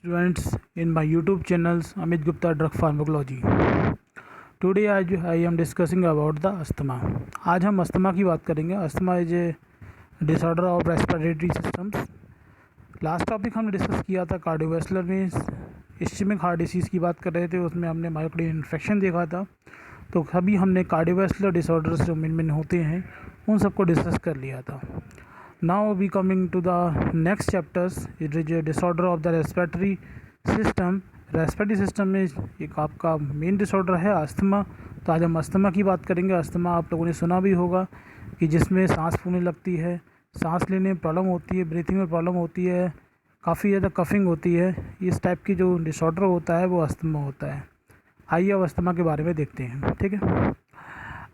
students in my YouTube channels Amit Gupta Drug Pharmacology. Today I am discussing about the asthma. आज हम asthma की बात करेंगे. Asthma is a disorder of respiratory systems. Last topic हमने discuss किया था cardiovascular में ischaemic heart disease की बात कर रहे थे. उसमें हमने मायोकार्डियल इन्फेक्शन देखा था. तो अभी हमने कार्डियोवैस्कुलर डिसऑर्डर्स जो मेन होते हैं उन सबको डिस्कस कर लिया था. Now we coming to the next chapters. It is a disorder of the respiratory system. Respiratory system में एक आपका मेन डिसऑर्डर है अस्थमा. तो आज हम अस्थमा की बात करेंगे. अस्थमा आप लोगों ने सुना भी होगा कि जिसमें सांस फूलने लगती है, सांस लेने में प्रॉब्लम होती है, ब्रीथिंग में प्रॉब्लम होती है, काफ़ी ज़्यादा कफिंग होती है. इस टाइप की जो डिसऑर्डर होता है वो अस्थमा होता है. आइए अब अस्थमा के बारे में देखते हैं. ठीक है.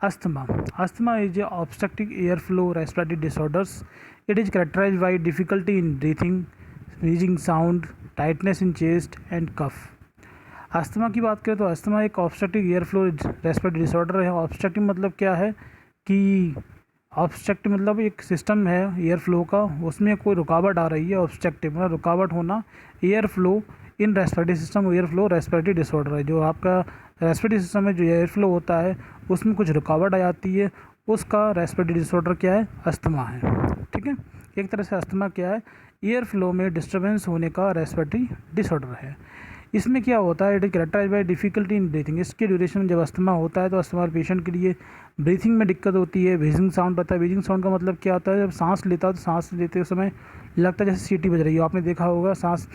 Asthma is a obstructive airflow respiratory disorders. It is characterized by difficulty in breathing, wheezing sound, tightness in chest and cough. Asthma की बात करें तो अस्थमा एक ऑब्स्ट्रक्टिव एयरफ्लो रेस्पिरेटरी डिसऑर्डर है. ऑब्स्ट्रक्टिव मतलब क्या है कि ऑब्स्ट्रक्टिव मतलब एक सिस्टम है एयर फ्लो का, उसमें कोई रुकावट आ रही है. ऑब्स्ट्रक्टिव मतलब रुकावट होना. Air flow in respiratory system, air flow respiratory disorder है. जो आपका रेस्पिरेटरी सिस्टम में जो एयर फ्लो होता है उसमें कुछ रुकावट आ जाती है, उसका रेस्पिरेटरी डिसऑर्डर क्या है? अस्थमा है. ठीक है. एक तरह से अस्थमा क्या है? एयर फ्लो में डिस्टर्बेंस होने का रेस्पिरेटरी डिसऑर्डर है. इसमें क्या होता है? It is characterised by difficulty in breathing. इसके ड्यूरेशन जब अस्थमा होता है तो अस्थमा पेशेंट के लिए ब्रीथिंग में दिक्कत होती है. व्हीजिंग साउंड आता है. व्हीजिंग साउंड का मतलब क्या होता है? जब सांस लेता है तो सांस लेते समय लगता है जैसे सीटी बज रही है. आपने देखा होगा सांस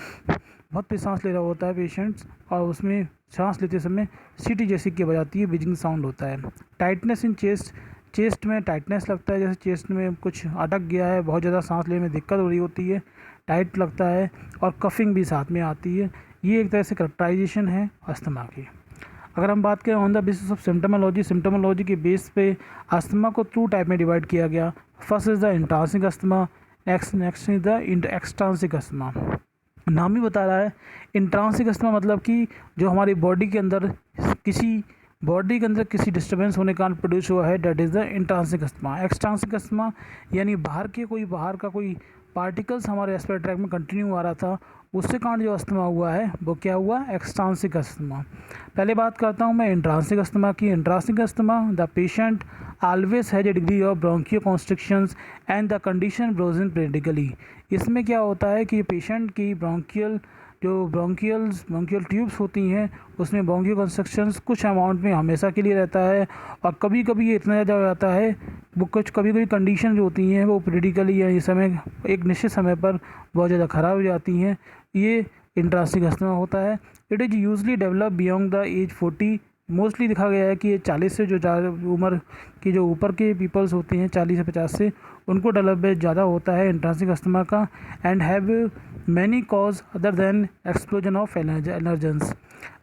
बहुत तेज सांस ले रहा होता है पेशेंट्स और उसमें सांस लेते समय सीटी जैसी की बजाती है, व्हीजिंग साउंड होता है. Tightness in chest. चेस्ट में टाइटनेस लगता है, जैसे चेस्ट में कुछ अटक गया है, बहुत ज़्यादा सांस लेने में दिक्कत हो रही होती है, टाइट लगता है. और कफिंग भी साथ में आती है. ये एक तरह से कैरेक्टराइजेशन है अस्थमा की. अगर हम बात करें ऑन द बेसिस ऑफ सिम्टोमोलॉजी, सिम्टोमोलॉजी के बेस पे अस्थमा को 2 टाइप में डिवाइड किया गया. First is the intrinsic asthma, next is the extrinsic asthma. नाम ही बता रहा है. इंट्रांसिक अस्थमा मतलब कि जो हमारी बॉडी के अंदर किसी डिस्टर्बेंस होने के कारण प्रोड्यूस हुआ है, that is the intrinsic asthma. Extrinsic asthma यानी बाहर का कोई पार्टिकल्स हमारे रेस्पिरेटरी ट्रैक्ट में कंटिन्यू आ रहा था, उससे कारण जो अस्थमा हुआ है वो क्या हुआ? Extrinsic asthma. पहले बात करता हूँ मैं इंट्रांसिक अस्थमा की. Intrinsic asthma the patient always has a degree of bronchoconstrictions and the condition worsens periodically. इसमें क्या होता है कि पेशेंट की ब्रोंकियल ट्यूब्स होती हैं उसमें ब्रोंकियोकंस्ट्रक्शंस कुछ अमाउंट में हमेशा के लिए रहता है, और कभी कभी ये इतना ज़्यादा हो जाता है वो कभी कंडीशन जो होती हैं वो पीरियडिकली या इस समय एक निश्चित समय पर बहुत ज़्यादा ख़राब हो जाती हैं. ये इंट्रांसिक अस्थमा होता है. It is usually develop beyond the age 40. Mostly देखा गया है कि ये 40 से जो ज़्यादा उम्र की जो ऊपर के पीपल्स होते हैं 40 से 50 से, उनको डेवलपमेंट ज़्यादा होता है इंट्रांसिक अस्थमा का. And have many cause other than explosion of allergens.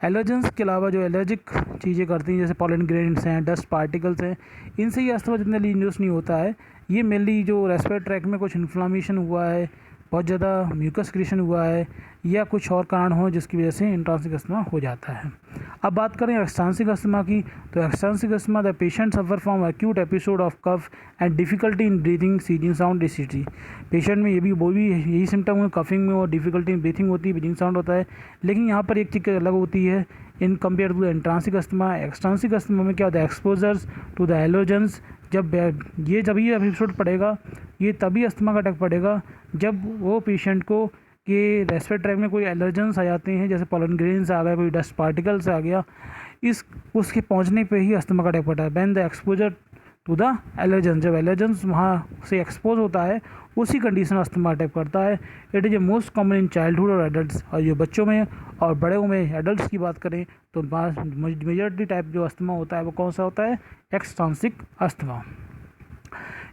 Allergens के अलावा जो एलर्जिक चीज़ें करती हैं जैसे पॉलन ग्रेन्स हैं, डस्ट पार्टिकल्स हैं, इनसे ये अस्थमा जितने इंड्यूस नहीं होता है. ये मेनली जो रेस्पिरेटरी ट्रैक्ट में कुछ इन्फ्लामेशन हुआ है, बहुत ज़्यादा म्यूकस क्रिएशन हुआ है, या कुछ और कारण हो जिसकी वजह से इंट्रांसिक अस्थमा हो जाता है. अब बात करें एक्सट्रांसिक अस्थमा की. तो extrinsic asthma the patient suffer from acute episode of cough and difficulty in breathing, wheezing sound, DCT. Patient में वो भी यही सिम्टम है, कफिंग में और डिफिकल्टी इन ब्रीथिंग होती है, ब्रीथिंग साउंड होता है. लेकिन यहाँ पर एक चीज़ अलग होती है in compare to the intrinsic asthma. Extrinsic asthma में क्या होता है? Exposures to the allergens. जब ये एपिसोड पड़ेगा, ये तभी अस्थमा का अटैक पड़ेगा जब वो पेशेंट को कि रेस्पिरेटरी ट्रैक्ट में कोई एलर्जेंस आ जाते हैं, जैसे पॉलन ग्रेन्स आ गया, कोई डस्ट पार्टिकल्स आ गया, उसके पहुंचने पे ही अस्थमा का अटैक पड़ता है. When the exposure to the allergens, जब एलर्जेंस वहाँ से एक्सपोज होता है उसी कंडीशन में अस्थमा अटैक करता है. It is a most common in childhood और एडल्ट्स. और ये बच्चों में और बड़े में एडल्ट्स की बात करें तो मेजॉरिटी टाइप जो अस्थमा होता है वो कौन सा होता है? एक्सट्रांसिक अस्थमा.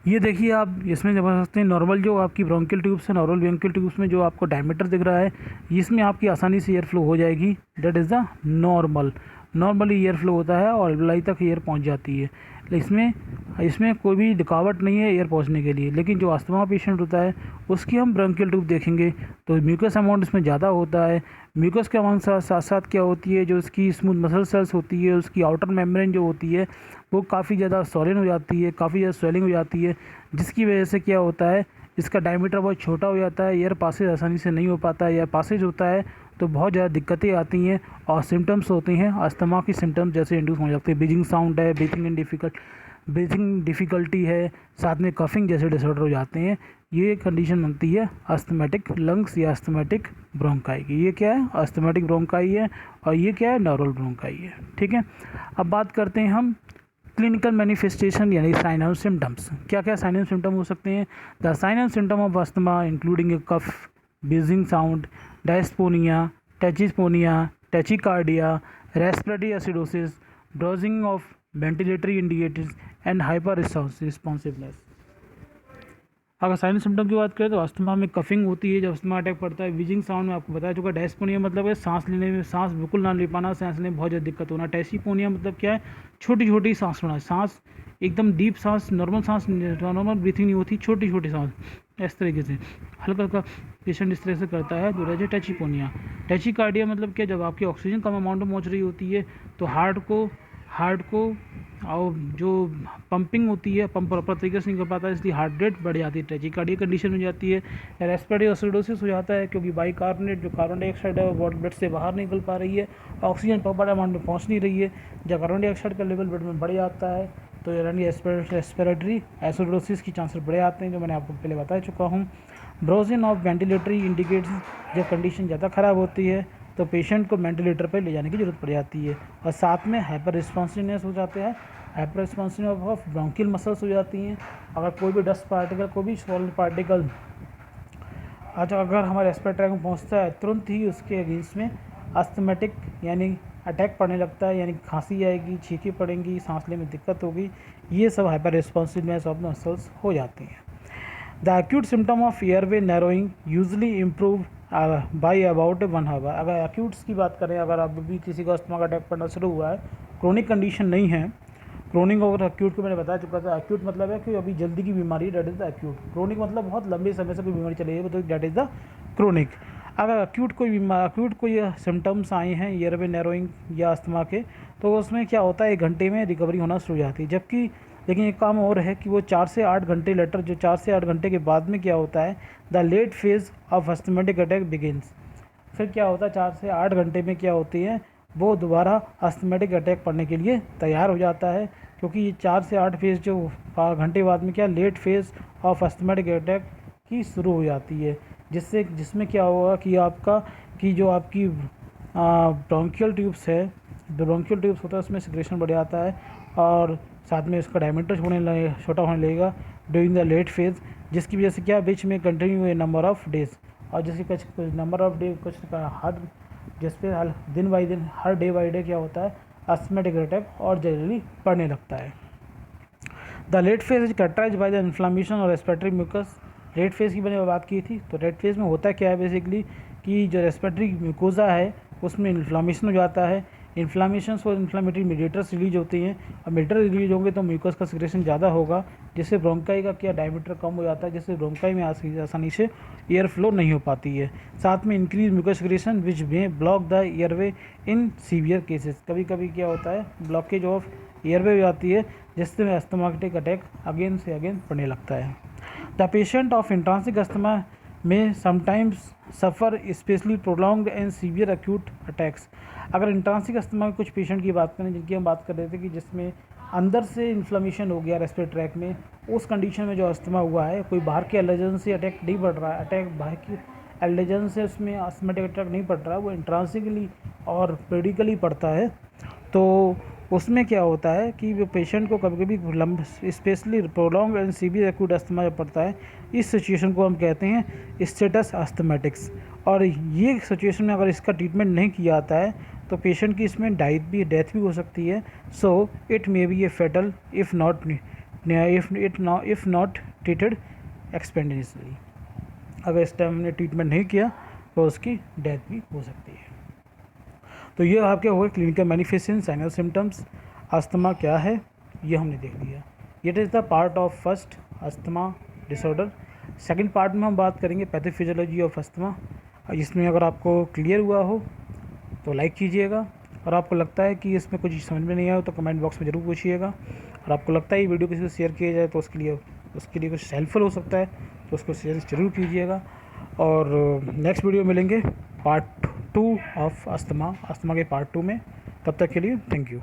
ये देखिए आप इसमें जब सकते हैं नॉर्मल जो आपकी ब्रोंकियल ट्यूब्स है, नॉर्मल ब्रोंकियल ट्यूब्स में जो आपको डायमीटर दिख रहा है इसमें आपकी आसानी से एयर फ्लो हो जाएगी. That is the normally air flow होता है और एल्वलाई तक एयर पहुंच जाती है. इसमें कोई भी रुकावट नहीं है एयर पहुंचने के लिए. लेकिन जो अस्थमा पेशेंट होता है उसकी हम ब्रोंकियल ट्यूब देखेंगे तो म्यूकस अमाउंट इसमें ज़्यादा होता है. म्यूकस के अमाउंट साथ साथ क्या होती है, जो उसकी स्मूथ मसल सेल्स होती है, उसकी आउटर मेम्ब्रेन जो होती है वो काफ़ी ज़्यादा सॉलिन हो जाती है, काफ़ी ज़्यादा स्वेलिंग हो जाती है, जिसकी वजह से क्या होता है इसका डायमीटर बहुत छोटा हो जाता है. एयर पासेज आसानी से नहीं हो पाता है. एयर पासेज होता है तो बहुत ज़्यादा दिक्कतें आती हैं और सिम्टम्स होते हैं अस्थमा की सिम्टम्स जैसे इंड्यूस हो जाते हैं। ब्रीथिंग साउंड है, ब्रीथिंग डिफ़िकल्टी है, साथ में कफिंग जैसे डिसऑर्डर हो जाते हैं। ये कंडीशन बनती है अस्थमैटिक लंग्स या अस्थमैटिक ब्रोंकाई की। ये क्या है? अस्थमैटिक ब्रोंकाई है और ये क्या है? नॉर्मल ब्रोंकाई है। ठीक है, अब बात करते हैं हम क्लिनिकल मैनिफेस्टेशन यानी साइन एंड सिम्टम्स। क्या क्या साइन एंड सिम्टम हो सकते हैं? The sign and symptom of asthma including a cough, wheezing sound, dyspnoea, tachypnoea, tachycardia, respiratory acidosis, drowsing of ventilatory indicators and hyper responsiveness. अगर sign symptom की बात करें तो अस्थमा में कफिंग होती है जब अस्थमा अटैक पड़ता है। विजिंग साउंड में आपको बताया चुका। डायस्पोनिया मतलब है सांस लेने में सांस बिल्कुल ना ले पाना, सांस लेने में बहुत ज़्यादा दिक्कत होना। टैचिपोनिया मतलब क्या है? छोटी छोटी सांस होना, सांस एकदम डीप सांस, नॉर्मल ब्रीथिंग नहीं होती, छोटी छोटी सांस, इस तरीके से हल्का हल्का पेशेंट इस तरह से करता है तो रह टैचिपोनिया। टैचिकार्डिया मतलब क्या? जब आपकी ऑक्सीजन कम अमाउंट में पहुँच रही होती है तो हार्ट को और जो पंपिंग होती है पंप प्रॉपर तरीके से नहीं कर पाता है, इसलिए हार्ट रेट बढ़ जाती है, टैचिकार्डिया कंडीशन हो जाती है। रेस्पिरेटरी एसिडोसिस हो जाता है क्योंकि बाइकार्बोनेट जो कार्बन डाइऑक्साइड है वो ब्लड से बाहर निकल पा रही है, ऑक्सीजन प्रॉपर अमाउंट में पहुंच नहीं रही है। जब कार्बन डाइऑक्साइड का लेवल ब्लड में बढ़ जाता है तो यानी रेस्पिरेटरी एसिडोसिस की चांसेस बढ़े आते हैं, जो मैंने आपको पहले बता चुका हूँ। ब्रोजन ऑफ वेंटिलेटरी इंडिकेट्स, जब कंडीशन ज़्यादा ख़राब होती है तो पेशेंट को वेंटिलेटर पर ले जाने की ज़रूरत पड़ जाती है। और साथ में हाइपर रिस्पॉन्सिवनेस हो जाते हैं, hyper responsiveness of bronchial muscles हो जाती हैं। अगर कोई भी डस्ट पार्टिकल, कोई भी सॉलिड पार्टिकल अगर हमारे रेस्पिरेटरी में पहुंचता है तुरंत ही उसके अगेंस्ट में अस्थमैटिक यानी अटैक पड़ने लगता है, यानी खांसी आएगी, छींकें पड़ेंगी, सांस लेने में दिक्कत होगी। ये सब hyper responsiveness of the muscles हो जाती हैं। The acute symptom of airway narrowing usually improve by about 1 hour. अगर एक्यूट्स की बात करें, अगर अब भी किसी को अस्थमा का अटैक पड़ना शुरू हुआ है, क्रोनिक कंडीशन नहीं है, क्रोनिक और एक्यूट को मैंने बता चुका था। एक्यूट मतलब है कि अभी जल्दी की बीमारी, date is the acute. Chronic मतलब बहुत लंबे समय से कोई बीमारी चली है, तो डेट इज़ द क्रोनिक। अगर एक्यूट कोई सिम्टम्स आए हैं एयरवे नैरोइंग या अस्थमा के, तो उसमें क्या होता है 1 घंटे में रिकवरी होना शुरू हो जाती है। जबकि लेकिन एक काम और है कि वो 4 से 8 घंटे लेटर, जो 4 से 8 घंटे के बाद में क्या होता है, the late phase of asthmatic attack begins. फिर क्या होता है 4 से 8 घंटे में क्या होती है, वो दोबारा अस्थमेटिक अटैक पड़ने के लिए तैयार हो जाता है, क्योंकि ये 4 से 8 फेज जो घंटे बाद में क्या late phase of asthmatic attack की शुरू हो जाती है, जिसमें क्या होगा कि जो आपकी ब्रोंकियल ट्यूब्स है, ब्रोंकियल ट्यूब्स होता है उसमें सिक्रेशन बढ़ जाता है और साथ में उसका डायमीटर छोटा होने लगेगा ड्यूरिंग द लेट फेज, जिसकी वजह से क्या बीच में continue A number of days, और जैसे कुछ नंबर ऑफ डे कुछ हर जिस पे दिन बाई दिन हर डे बाई डे क्या होता है अस्थमेटिक अटैक और जल्दी पड़ने लगता है। The late phase is characterised by the inflammation और रेस्पिरेटरी म्यूकस। लेट फेज की मैंने बात की थी, तो लेट फेज में होता क्या है बेसिकली कि जो रेस्पिरेटरी म्यूकोजा है उसमें इन्फ्लामेशन हो जाता है। इन्फ्लामेशन और इन्फ्लामेटरी मीडिएटर्स रिलीज होती हैं, और मीडिएटर रिलीज होंगे तो म्यूकस का सिक्रेशन ज़्यादा होगा, जिससे ब्रोंकाई का क्या डायमीटर कम हो जाता है, जिससे ब्रोंकाई में आसानी से एयर फ्लो नहीं हो पाती है। साथ में इंक्रीज म्यूकस सिक्रेशन विच में block the airway in severe cases. कभी कभी क्या होता है ब्लॉकेज ऑफ एयरवे हो जाती है, जिससे अस्थमैटिक अटैक अगेन से अगेन पड़ने लगता है। द पेशेंट ऑफ इंट्रांसिक अस्थमा में sometimes suffer specially prolonged and severe acute attacks. अगर इंट्रांसिक अस्थमा के कुछ पेशेंट की बात करें, जिनकी हम बात कर रहे थे कि जिसमें अंदर से इन्फ्लेमेशन हो गया रेस्पिरेटरी ट्रैक में, उस कंडीशन में जो अस्थमा हुआ है, कोई बाहर के एलर्जन से अटैक नहीं बढ़ रहा है, बाहर की एलर्जन से उसमें अस्थमेटिक अटैक नहीं पड़ रहा है, वो इंट्रांसिकली और पेडिकली पड़ता है, तो उसमें क्या होता है कि वो पेशेंट को कभी कभी specially prolong and severe acute asthma जब पड़ता है, इस सिचुएशन को हम कहते हैं स्टेटस अस्थमेटिक्स। और ये सिचुएशन में अगर इसका ट्रीटमेंट नहीं किया जाता है तो पेशेंट की इसमें डेथ भी हो सकती है। So it may be a fatal if not treated expeditiously. अगर इस टाइम हमने ट्रीटमेंट नहीं किया तो उसकी डेथ भी हो सकती है। तो ये आपके हो गए क्लिनिकल मैनिफेस्टेशन, साइनल सिम्टम्स। अस्थमा क्या है ये हमने देख लिया। It is the part of first asthma disorder. Second part में हम बात करेंगे पैथोफिजियोलॉजी ऑफ अस्थमा। इसमें अगर आपको क्लियर हुआ हो तो लाइक कीजिएगा, और आपको लगता है कि इसमें कुछ समझ में नहीं आया तो कमेंट बॉक्स में ज़रूर पूछिएगा, और आपको लगता है ये वीडियो किसी को शेयर किया जाए तो उसके लिए कुछ हेल्पफुल हो सकता है तो उसको शेयर ज़रूर कीजिएगा। और नेक्स्ट वीडियो मिलेंगे पार्ट 2 ऑफ अस्थमा के पार्ट 2 में। तब तक के लिए थैंक यू।